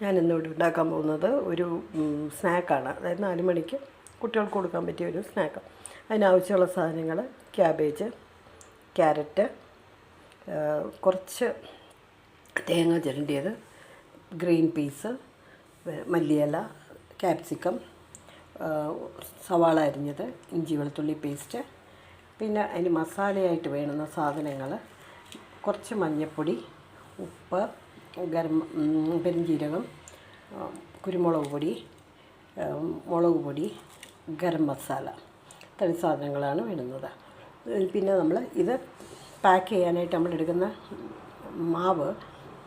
ഞാനിന്നിവിടെ ഉണ്ടാക്കാൻ പോകുന്നത് ഒരു സ്നാക്കാണ്. അതായത് 4 മണിക്ക് കുട്ടികൾക്ക് കൊടുക്കാൻ പറ്റിയ ഒരു സ്നാക്ക്. അതിനാവശ്യമുള്ള സാധനങ്ങൾ: ക്യാബേജ്, ക്യാരറ്റ്, കുറച്ച് തേങ്ങ ചിരണ്ടിയത്, ഗ്രീൻ പീസ്, മല്ലിയില, ക്യാപ്സിക്കം, സവാള അരിഞ്ഞത്, ഇഞ്ചി വെളുത്തുള്ളി പേസ്റ്റ്, പിന്നെ അതിന് മസാലയായിട്ട് വേണ്ടുന്ന സാധനങ്ങൾ: കുറച്ച് മഞ്ഞൾപ്പൊടി, ഉപ്പ്, പെരുംജീരകം, കുരുമുളക് പൊടി, മുളക് പൊടി, ഗരം മസാല, ഇത്രയും സാധനങ്ങളാണ് വേണ്ടുന്നത്. പിന്നെ നമ്മൾ ഇത് പാക്ക് ചെയ്യാനായിട്ട് നമ്മളെടുക്കുന്ന മാവ്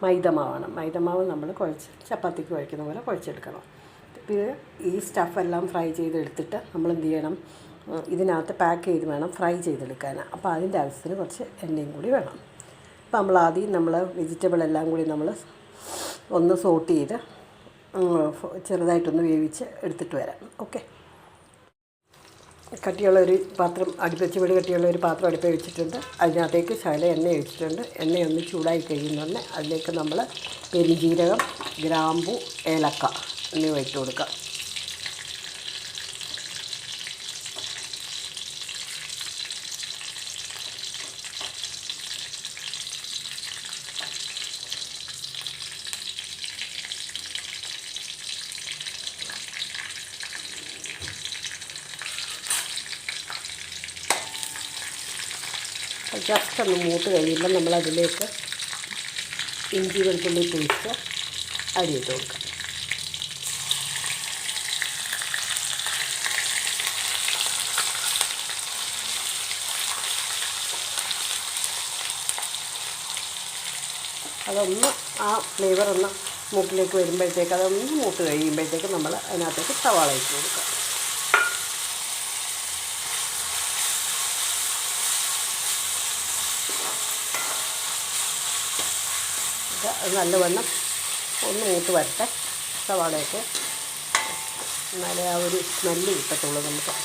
മൈദമാവാണ്. മൈദമാവ് നമ്മൾ കുഴച്ച് ചപ്പാത്തിക്ക് കുഴക്കുന്ന പോലെ കുഴച്ചെടുക്കണം. ഇത് ഈ സ്റ്റഫെല്ലാം ഫ്രൈ ചെയ്തെടുത്തിട്ട് നമ്മൾ എന്ത് ചെയ്യണം, ഇതിനകത്ത് പാക്ക് ചെയ്ത് വേണം ഫ്രൈ ചെയ്തെടുക്കാൻ. അപ്പോൾ അതിൻ്റെ ആവശ്യത്തിന് കുറച്ച് എണ്ണയും കൂടി വേണം. അപ്പോൾ നമ്മൾ വെജിറ്റബിൾ എല്ലാം കൂടി നമ്മൾ ഒന്ന് സോട്ട് ചെയ്ത് ചെറുതായിട്ടൊന്ന് വേവിച്ച് എടുത്തിട്ട് വരാം. ഓക്കെ. കട്ടിയുള്ള ഒരു പാത്രം വെടി കട്ടിയുള്ള ഒരു പാത്രം അടുപ്പിൽ വെച്ചിട്ടുണ്ട്. അതിനകത്തേക്ക് ശകലം എണ്ണ ഒഴിച്ചിട്ടുണ്ട്. എണ്ണയൊന്ന് ചൂടായി കഴിയുന്നതന്നെ അതിലേക്ക് നമ്മൾ പെരുംജീരകം, ഗ്രാമ്പു, ഏലക്ക എന്നിവ ഇട്ട് കൊടുക്കാം. ജസ്റ്റ് ഒന്ന് മൂത്ത് കഴിയുമ്പോൾ നമ്മളതിലേക്ക് ഇഞ്ചി വെളുത്തുള്ളി പേസ്റ്റ് ആഡ് ചെയ്ത് കൊടുക്കാം. അതൊന്ന് ആ ഫ്ലേവർ ഒന്ന് മൂക്കിലേക്ക് വരുമ്പോഴത്തേക്ക് അതൊന്ന് മൂത്ത് കഴിയുമ്പോഴത്തേക്ക് നമ്മൾ അതിനകത്തേക്ക് സവാള ഇട്ട് കൊടുക്കാം. അത് നല്ലവണ്ണം ഒന്ന് മൂത്ത് വരട്ടെ സവാളയൊക്കെ, എന്നാലേ ആ ഒരു സ്മെല്ല് കിട്ടത്തുള്ളൂ നമുക്ക്.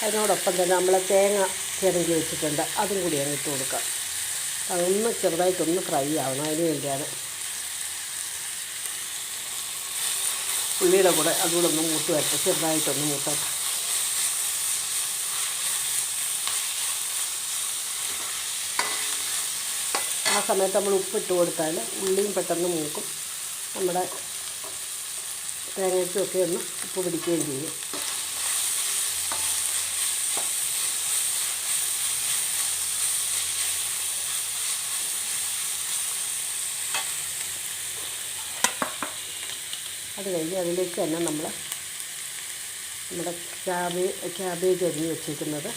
അതിനോടൊപ്പം തന്നെ നമ്മൾ തേങ്ങ ചിരണ്ടി വെച്ചിട്ടുണ്ട്, അതും കൂടി അങ്ങ് ഇട്ട് കൊടുക്കാം. അതൊന്ന് ചെറുതായിട്ടൊന്ന് ഫ്രൈ ആവണം, അതിന് വേണ്ടിയാണ്. ഉള്ളിയുടെ കൂടെ അതുകൂടെ ഒന്ന് മൂത്ത് വരട്ടെ, ചെറുതായിട്ടൊന്ന് മൂത്തട്ടെ. ആ സമയത്ത് നമ്മൾ ഉപ്പിട്ട് കൊടുത്താൽ ഉള്ളിയും പെട്ടെന്ന് മൂക്കും, നമ്മുടെ തേങ്ങയ്ക്കൊക്കെ ഒന്ന് ഉപ്പ് പിടിക്കുകയും ചെയ്യും. അത് കഴിഞ്ഞ് അതിലേക്ക് തന്നെ നമ്മുടെ ക്യാബേജ് അരിഞ്ഞ് വെച്ചിരിക്കുന്നത്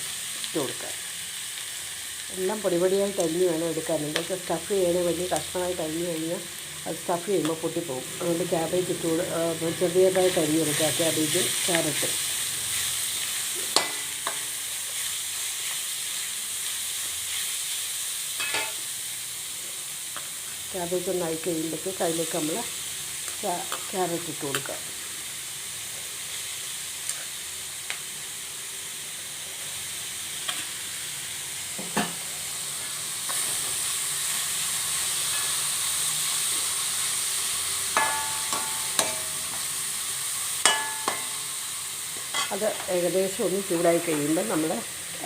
ഇട്ട് കൊടുക്കുക. എല്ലാം പൊടിയായിട്ട് അരിഞ്ഞ് വേണം എടുക്കാൻ. എന്തൊക്കെ സ്റ്റഫ് ചെയ്യണേ വലിയ കഷ്ണമായിട്ട് അരിഞ്ഞ് കഴിഞ്ഞാൽ അത് സ്റ്റഫ് ചെയ്യുമ്പോൾ പൊട്ടിപ്പോകും. അതുകൊണ്ട് ക്യാബേജ് ചെറിയതായിട്ട് അരിഞ്ഞെടുക്കുക, ക്യാബേജും ക്യാരറ്റും. ക്യാബേജ് ഒന്നായി കഴിയുമ്പോഴത്തേക്ക് അതിലേക്ക് നമ്മൾ ക്യാരറ്റ് ഇട്ട് കൊടുക്കുക. അത് ഏകദേശം ഒന്ന് ചൂടായി കഴിയുമ്പോൾ നമ്മൾ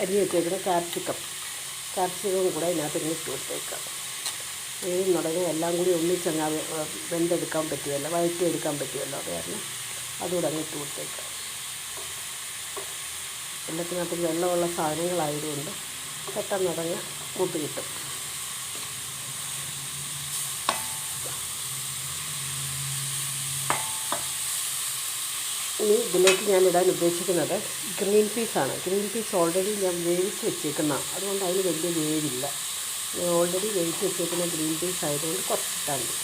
അരിഞ്ഞ് വെച്ചേക്കുന്ന ക്യാപ്സിക്കം കൂടെ അതിനകത്ത് ഇങ്ങനെ ഇട്ട് കൊടുത്തേക്കുക. നടങ്ങും എല്ലാം കൂടി ഒന്നിച്ചങ്ങ് വെന്തെടുക്കാൻ പറ്റുമല്ലോ, വഴറ്റിയെടുക്കാൻ പറ്റുമല്ലോ. അത് കാരണം അതുകൂടെ അങ്ങ് ഇട്ട് കൊടുത്തേക്കുക. എല്ലാത്തിനകത്തും വെള്ളമുള്ള സാധനങ്ങളായതുകൊണ്ട് പെട്ടെന്ന് അതങ്ങ് മൂത്ത് കിട്ടും. ഇനി ഇതിലേക്ക് ഞാൻ ഇടാൻ ഉദ്ദേശിക്കുന്നത് ഗ്രീൻ പീസാണ്. ഗ്രീൻ പീസ് ഓൾറെഡി ഞാൻ വേവിച്ച് വെച്ചേക്കുന്നതാണ്, അതുകൊണ്ട് അതിന് വലിയ വേവില്ല. ഓൾറെഡി വേവിച്ച് വെച്ചേക്കുന്ന ഗ്രീൻ പീസ് ആയതുകൊണ്ട് കുറച്ചിട്ടാൽ മതി.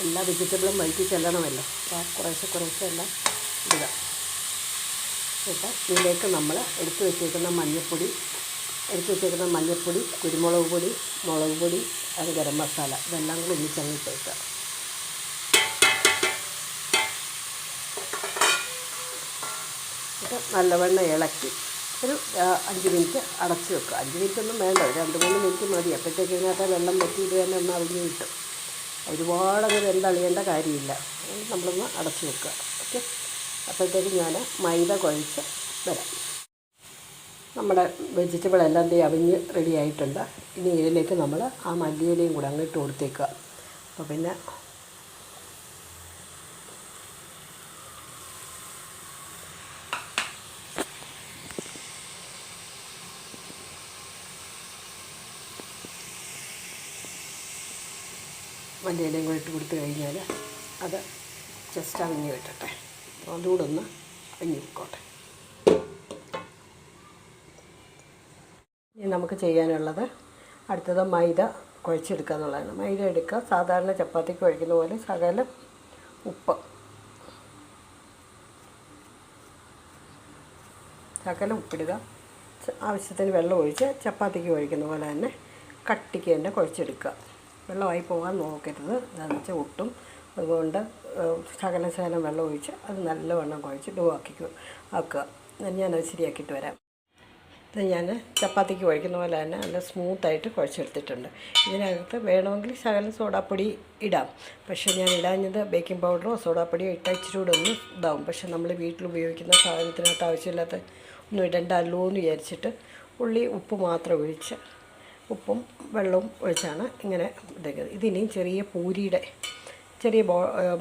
എല്ലാ വെജിറ്റബിളും വഴറ്റി ചെല്ലണമല്ലോ, അപ്പോൾ കുറേശ്ശെ എല്ലാം ഇടുക. എന്നിട്ട് ഇതിലേക്ക് നമ്മൾ എടുത്ത് വെച്ചേക്കുന്ന മഞ്ഞൾപ്പൊടി, എടുത്ത് വെച്ചേക്കുന്ന മഞ്ഞൾപ്പൊടി, കുരുമുളക് പൊടി, മുളക് പൊടി, ഗരം മസാല ഇതെല്ലാം കൂടി ഒന്നിച്ചങ്ങ് ഇട്ടേക്കുക. ഇത് നല്ലവണ്ണം ഇളക്കി ഒരു 5 മിനിറ്റ് അടച്ച് വെക്കുക. 5 മിനിറ്റൊന്നും വേണ്ട, ഒരു 2-3 മിനിറ്റ് മതി. അപ്പോഴത്തേക്ക് ഇതിനകത്ത് വെള്ളം വറ്റി ഇത് തന്നെ ഒന്ന് അവിഞ്ഞ് കിട്ടും. ഒരുപാടങ്ങ് വെന്തളിയേണ്ട കാര്യമില്ല. നമ്മളൊന്ന് അടച്ച് വെക്കുക. ഓക്കെ, അപ്പോഴത്തേക്ക് ഞാൻ മൈദ കുഴച്ച് വരാം. നമ്മുടെ വെജിറ്റബിൾ എല്ലാം അവിഞ്ഞ് റെഡി ആയിട്ടുണ്ട്. ഇനി ഇതിലേക്ക് നമ്മൾ ആ മല്ലിയിലയും കൂടെ അങ്ങ് ഇട്ട് കൊടുത്തേക്കുക. അപ്പോൾ പിന്നെ മല്ലിയിലയും കൂടെ ഇട്ട് കൊടുത്തു കഴിഞ്ഞാൽ അത് ജസ്റ്റ് അവിഞ്ഞ് കിട്ടട്ടെ. അതുകൂടെ ഒന്ന് അവിഞ്ഞ് വെക്കോട്ടെ. ഇനി നമുക്ക് ചെയ്യാനുള്ളത് അടുത്തത് മൈദ കുഴച്ചെടുക്കുക എന്നുള്ളതാണ്. മൈദ എടുക്കുക, സാധാരണ ചപ്പാത്തിക്ക് കുഴക്കുന്ന പോലെ ശകലം ഉപ്പ്, ശകലം ഉപ്പിടുക, ആവശ്യത്തിന് വെള്ളം ഒഴിച്ച് ചപ്പാത്തിക്ക് കുഴക്കുന്ന പോലെ തന്നെ കട്ടിക്ക് തന്നെ കുഴച്ചെടുക്കുക. വെള്ളമായി പോകാൻ നോക്കരുത്, എന്താണെന്ന് വെച്ചാൽ ഒട്ടും. അതുകൊണ്ട് ശകലം വെള്ളം ഒഴിച്ച് അത് നല്ലവണ്ണം കുഴച്ച് ഡോ ആക്കുക. ഞാനത് ശരിയാക്കിയിട്ട് വരാം. ഇത് ഞാൻ ചപ്പാത്തിക്ക് കുഴക്കുന്ന പോലെ തന്നെ നല്ല സ്മൂത്തായിട്ട് കുഴച്ചെടുത്തിട്ടുണ്ട്. ഇതിനകത്ത് വേണമെങ്കിൽ ശകലം സോഡാപ്പൊടി ഇടാം. പക്ഷേ ഞാൻ ഇടാഞ്ഞത് ബേക്കിംഗ് പൗഡറോ സോഡാപ്പൊടിയോ ഇട്ടാൽ ഇച്ചിരി കൂടെ ഒന്ന് ഇതാവും. പക്ഷേ നമ്മൾ വീട്ടിൽ ഉപയോഗിക്കുന്ന സാധനത്തിനകത്ത് ആവശ്യമില്ലാത്ത ഒന്നും ഇടണ്ടല്ലോ എന്ന് വിചാരിച്ചിട്ട് ഉപ്പ് മാത്രം ഒഴിച്ച് ഉപ്പും വെള്ളവും ഒഴിച്ചാണ് ഇങ്ങനെ ഇതേക്കുന്നത്. ഇതിനെയും ചെറിയ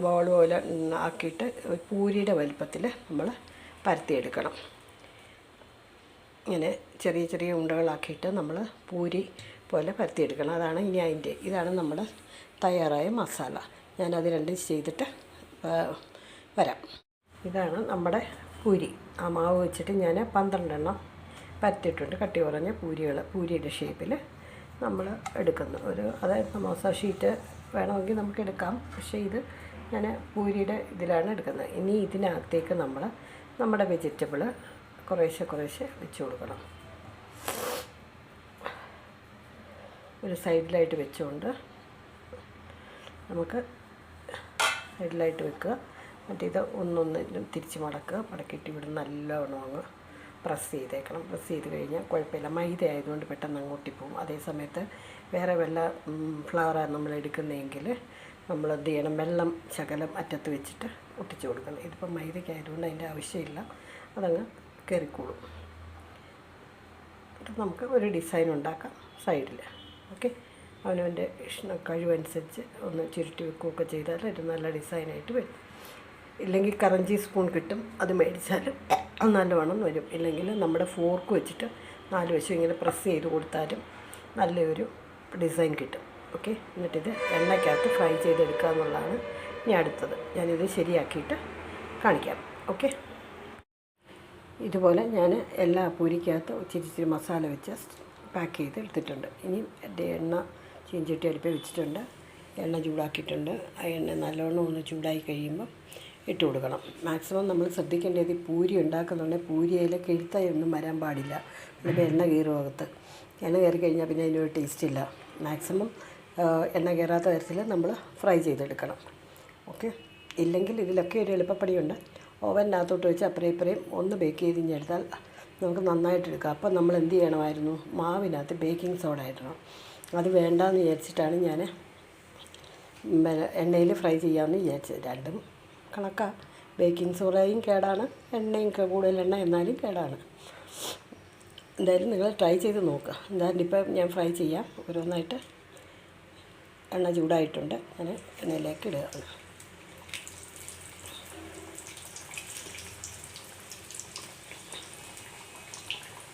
ബോൾ പോലെ ആക്കിയിട്ട് പൂരിയുടെ വലുപ്പത്തിൽ നമ്മൾ പരത്തിയെടുക്കണം. ഇങ്ങനെ ചെറിയ ഉണ്ടകളാക്കിയിട്ട് നമ്മൾ പൂരി പോലെ പരത്തിയെടുക്കണം. ഇതാണ് നമ്മുടെ തയ്യാറായ മസാല. ഞാനത് രണ്ടും ചെയ്തിട്ട് വരാം. ഇതാണ് നമ്മുടെ പൂരി. ആ മാവ് വെച്ചിട്ട് ഞാൻ 12 എണ്ണം പരത്തിയിട്ടുണ്ട്. കട്ടി കുറഞ്ഞ പൂരിയുടെ ഷേപ്പിൽ നമ്മൾ എടുക്കുന്നു. അതായത് സമോസ ഷീറ്റ് വേണമെങ്കിൽ നമുക്ക് എടുക്കാം. പക്ഷേ ഇത് ഞാൻ പൂരിയുടെ ഇതിലാണ് എടുക്കുന്നത്. ഇനി ഇതിനകത്തേക്ക് നമ്മുടെ വെജിറ്റബിൾ കുറേശ്ശെ വെച്ച് കൊടുക്കണം. ഒരു സൈഡിലായിട്ട് വെച്ചുകൊണ്ട് നമുക്ക് സൈഡിലായിട്ട് വെക്കുക. മറ്റേത് ഒന്നൊന്നിലും തിരിച്ച് മടക്കിയിട്ട് ഇവിടെ നല്ലവണ്ണം അങ്ങ് പ്രസ് ചെയ്തേക്കണം. പ്രസ് ചെയ്ത് കഴിഞ്ഞാൽ കുഴപ്പമില്ല. മൈദ ആയതുകൊണ്ട് പെട്ടെന്ന് അങ്ങോട്ടി പോകും. അതേ സമയത്ത് വേറെ വല്ല ഫ്ലവറാണ് നമ്മൾ എടുക്കുന്നതെങ്കിൽ നമ്മൾ എന്ത് ചെയ്യണം, വെള്ളം ശകലം അറ്റത്ത് വെച്ചിട്ട് ഒട്ടിച്ച് കൊടുക്കണം. ഇതിപ്പോൾ മൈദയ്ക്കായതുകൊണ്ട് അതിൻ്റെ ആവശ്യമില്ല, അതങ്ങ് കയറിക്കോളും. നമുക്ക് ഒരു ഡിസൈൻ ഉണ്ടാക്കാം സൈഡിൽ. ഓക്കെ, അവനവൻ്റെ കഴിവനുസരിച്ച് ഒന്ന് ചുരുട്ടി വെക്കുകയൊക്കെ ചെയ്താൽ ഒരു നല്ല ഡിസൈനായിട്ട് വരും. ഇല്ലെങ്കിൽ കറഞ്ചി സ്പൂൺ കിട്ടും, അത് മേടിച്ചാലും അത് നല്ലവണ്ണം വരും. ഇല്ലെങ്കിൽ നമ്മുടെ ഫോർക്ക് വെച്ചിട്ട് 4 വശം ഇങ്ങനെ പ്രസ് ചെയ്ത് കൊടുത്താലും നല്ലൊരു ഡിസൈൻ കിട്ടും. ഓക്കെ, എന്നിട്ടിത് എണ്ണയ്ക്കകത്ത് ഫ്രൈ ചെയ്തെടുക്കുക എന്നുള്ളതാണ് ഇനി അടുത്തത്. ഞാനിത് ശരിയാക്കിയിട്ട് കാണിക്കാം. ഓക്കെ, ഇതുപോലെ ഞാൻ എല്ലാ പൂരിക്കകത്ത് ഇച്ചിരി മസാല വെച്ച് പാക്ക് ചെയ്ത് എടുത്തിട്ടുണ്ട്. ഇനി എൻ്റെ എണ്ണ ചീഞ്ചട്ടി അടുപ്പിൽ വെച്ചിട്ടുണ്ട്. എണ്ണ ചൂടാക്കിയിട്ടുണ്ട്. ആ എണ്ണ നല്ലോണം ഒന്ന് ചൂടായി കഴിയുമ്പോൾ ഇട്ട് കൊടുക്കണം. മാക്സിമം നമ്മൾ ശ്രദ്ധിക്കേണ്ടത് ഈ പൂരി ഉണ്ടാക്കുന്നുണ്ടെങ്കിൽ പൂരിയിൽ കിഴുത്തായൊന്നും വരാൻ പാടില്ല. ചിലപ്പോൾ എണ്ണ കയറും അകത്ത്. എണ്ണ കയറി കഴിഞ്ഞാൽ പിന്നെ അതിനൊരു ടേസ്റ്റില്ല. മാക്സിമം എണ്ണ കയറാത്ത തരത്തിൽ നമ്മൾ ഫ്രൈ ചെയ്തെടുക്കണം. ഓക്കെ, ഇല്ലെങ്കിൽ ഇതിലൊക്കെ ഒരു എളുപ്പപ്പടിയുണ്ട്. ഓവനകത്തോട്ട് വെച്ച് അപ്പുറം ഇപ്പുറയും ഒന്ന് ബേക്ക് ചെയ്തിഞ്ഞെടുത്താൽ നമുക്ക് നന്നായിട്ടെടുക്കാം. അപ്പോൾ നമ്മൾ എന്ത് ചെയ്യണമായിരുന്നു, മാവിനകത്ത് ബേക്കിംഗ് സോഡ ഇടണം. അത് വേണ്ടാന്ന് വിചാരിച്ചിട്ടാണ് ഞാൻ എണ്ണയിൽ ഫ്രൈ ചെയ്യാമെന്ന് വിചാരിച്ചത്. രണ്ടും കണക്കാണ്. ബേക്കിംഗ് സോഡയും കേടാണ്, എണ്ണയും കൂടുതൽ എണ്ണ എന്നാലും കേടാണ്. എന്തായാലും നിങ്ങൾ ട്രൈ ചെയ്ത് നോക്കുക. എന്തായാലും ഇപ്പം ഞാൻ ഫ്രൈ ചെയ്യാം. ഓരോന്നായിട്ട് എണ്ണ ചൂടായിട്ടുണ്ട്. ഞാൻ എണ്ണയിലേക്ക് ഇടുകയാണ്.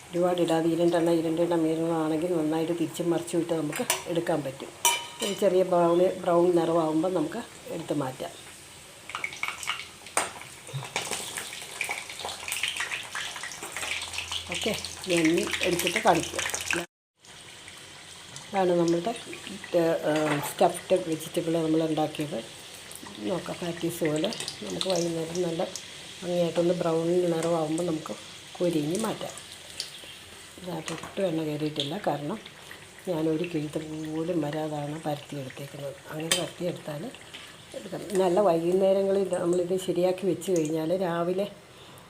ഒരുപാട് ഇടാതെ 2 എണ്ണം മീനുകളാണെങ്കിൽ നന്നായിട്ട് തിരിച്ചും മറിച്ചും ഇട്ട് നമുക്ക് എടുക്കാൻ പറ്റും. ഒരു ചെറിയ ബ്രൗൺ നിറമാകുമ്പോൾ നമുക്ക് എടുത്ത് മാറ്റാം. ഓക്കെ, ഞാൻ എടുത്തിട്ട് കാണിക്കുക. ഇതാണ് നമ്മളുടെ സ്റ്റഫ്ഡ് വെജിറ്റബിൾ നമ്മൾ ഉണ്ടാക്കിയത്. നോക്കാം, പാറ്റീസ് പോലെ നമുക്ക് വൈകുന്നേരം നല്ല ഭംഗിയായിട്ടൊന്ന് ബ്രൗൺ നിറമാകുമ്പോൾ നമുക്ക് കോരിഞ്ഞ് മാറ്റാം. ഇതിനകത്ത് ഒട്ടും എണ്ണ കയറിയിട്ടില്ല, കാരണം ഞാനൊരു കിഴുത്ത് പോലും വരാതാണ് പരത്തിയെടുത്തേക്കുന്നത്. അങ്ങനെ പരത്തിയെടുത്താൽ എടുക്കാം. നല്ല വൈകുന്നേരങ്ങളിൽ നമ്മളിത് ശരിയാക്കി വെച്ച് കഴിഞ്ഞാൽ രാവിലെ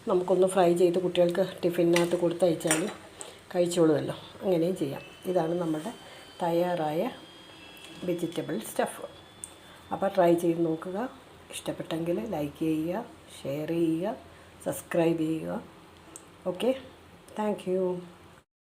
നമുക്കൊന്ന് ഫ്രൈ ചെയ്ത് കുട്ടികൾക്ക് ടിഫിനകത്ത് കൊടുത്തയച്ചാലും കഴിച്ചോളുമല്ലോ. അങ്ങനെയും ചെയ്യാം. ഇതാണ് നമ്മുടെ തയ്യാറായ വെജിറ്റബിൾ സ്റ്റഫ്. അപ്പോൾ ട്രൈ ചെയ്ത് നോക്കുക. ഇഷ്ടപ്പെട്ടെങ്കിൽ ലൈക്ക് ചെയ്യുക, ഷെയർ ചെയ്യുക, സബ്സ്ക്രൈബ് ചെയ്യുക. Okay, thank you.